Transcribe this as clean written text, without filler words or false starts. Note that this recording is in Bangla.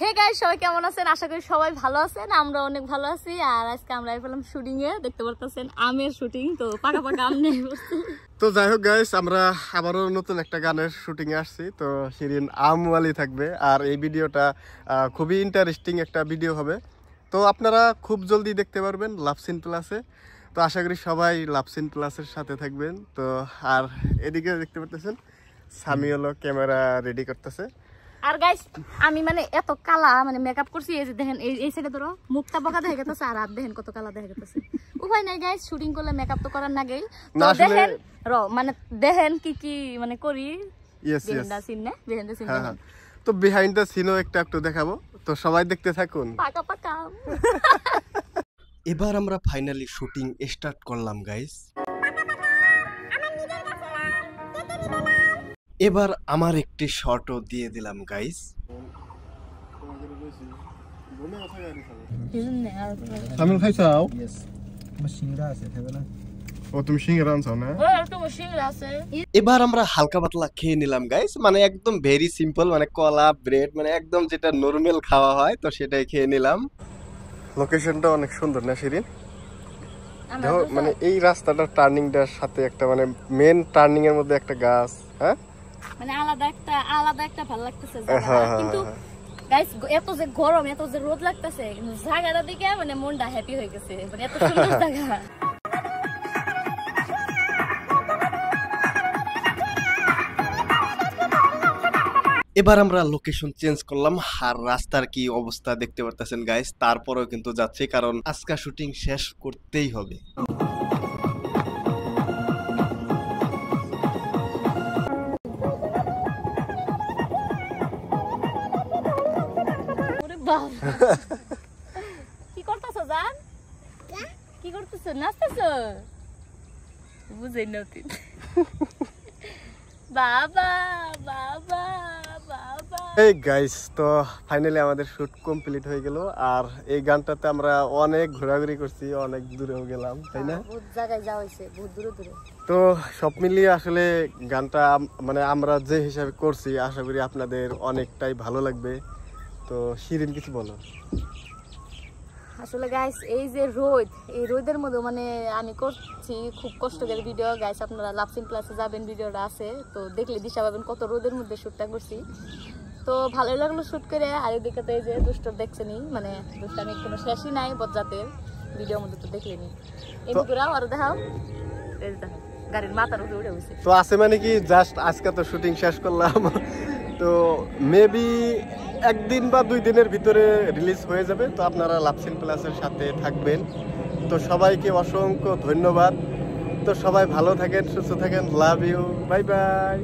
হে গাইস, সবাই কেমন আছেন? আশা করি সবাই ভালো আছেন। আমরা অনেক ভালো আছি। আর আজকে আমরা এলাম শুটিং এ, দেখতে পারতেছেন আমের শুটিং। তো পাকা পাকা আম নিয়ে বসছি। তো যাই হোক গাইস, আমরা আবারও নতুন একটা গানের শুটিং এ আসছি। তো শিরিন আমওয়ালি থাকবে আর এই ভিডিওটা খুবই ইন্টারেস্টিং একটা ভিডিও হবে। তো আপনারা খুব জলদি দেখতে পারবেন লাভসিন প্লাসে। তো আশা করি সবাই লাভসিন প্লাসের সাথে থাকবেন। তো আর এদিকে দেখতে পারতেছেন সামি হলো ক্যামেরা রেডি করতেছে। আর গাইস, আমি মানে এত কালা মানে মেকআপ করছি, এই যে দেখেন, এই সাইডে ধরো মুখটা বকা দেখা গেছে, আর হাত দেখেন কত কালা দেখা গেছে। উপায় নাই গাইস, শুটিং করলে মেকআপ তো করার নাগেই। তো দেখেন মানে দেখেন কি কি মানে করি। বিহাইন্ড দ্য সিন না, বিহাইন্ড দ্য সিন। তো বিহাইন্ড দ্য সিনও একটু দেখাবো। তো সবাই দেখতে থাকুন। পাকা পাকা। এবার আমরা ফাইনালি শুটিং স্টার্ট করলাম গাইস। এবার আমার একটি শটও দিয়ে দিলাম গাইস। সামিল খাইছাও? ইয়েস। আমার সিংড়া আছে, খাবে না? ও তুমি সিংড়া আনছাও না? তোমার সিংড়া আছে। এবার আমরা হালকা পাতলা খেয়ে নিলাম গাইস, মানে একদম ভেরি সিম্পল, মানে কলা ব্রেড, মানে একদম যেটা নরমাল খাওয়া হয়, তো সেটাই খেয়ে নিলাম। লোকেশনটা অনেক সুন্দর না শিরিন? মানে এই রাস্তাটা টার্নিংটার সাথে একটা মানে মেন টার্নিং এর মধ্যে একটা গাছ, হ্যাঁ মানে আলাদা একটা ভালো লাগতেছে কিন্তু গাইস, এত যে গরম, এত যে রোদ লাগতেছে, কিন্তু জায়গাটা দেখে মানে মনটা হ্যাপি হয়ে গেছে। মানে এত সুন্দর জায়গা। এবার আমরা লোকেশন চেঞ্জ করলাম। আর রাস্তার কি অবস্থা দেখতে পারতেছেন গাইস। তারপরেও কিন্তু যাচ্ছি, কারণ আজকে শুটিং শেষ করতেই হবে। কি করতেছো জান? কি করতেছো? নাচতেছো? বুঝাই না তুই। বাবা বাবা বাবা। এই গাইস, তো ফাইনালি আমাদের শুট কমপ্লিট হয়ে গেল। আর এই গানটাতে আমরা অনেক ঘোরাঘুরি করছি, অনেক দূরেও গেলাম, তাই না? বহুত জায়গায় যাওয়া হয়েছে, বহুত দূরে দূরে। তো সব মিলিয়ে আসলে গানটা মানে আমরা যে হিসাবে করছি, আশা করি আপনাদের অনেকটাই ভালো লাগবে। তো শিরিন কিছু বলো। আসলে গাইস, এই যে রোদ, এই রোদের মধ্যে মানে আমি করছি খুব কষ্ট করে ভিডিও। গাইস, আপনারা লাভসিন প্লাসে যাবেন, ভিডিওটা আছে, তো দেখলে দিশা পাবেন কত রোদের মধ্যে শুটটা করছি। তো ভালোই লাগলো শুট করে। আর এদিকে তো এই যে দুষ্ট দেখছেনি, মানে দুষ্ট আমি কোনো শেষই নাই বজ্জাতের ভিডিওর মধ্যে, তো দেখলেনি। এদিকে আরো দেখাও, এই দেখো গাড়ির মাথার উপরে উঠে বসে। তো আছে মানে কি, জাস্ট আজকে তো শুটিং শেষ করলাম। তো মেবি একদিন বা 2 দিনের ভিতরে রিলিজ হয়ে যাবে। তো আপনারা লাভসিন প্লাসের সাথে থাকবেন। তো সবাইকে অসংখ্য ধন্যবাদ। তো সবাই ভালো থাকেন, সুস্থ থাকেন। Love you, bye by.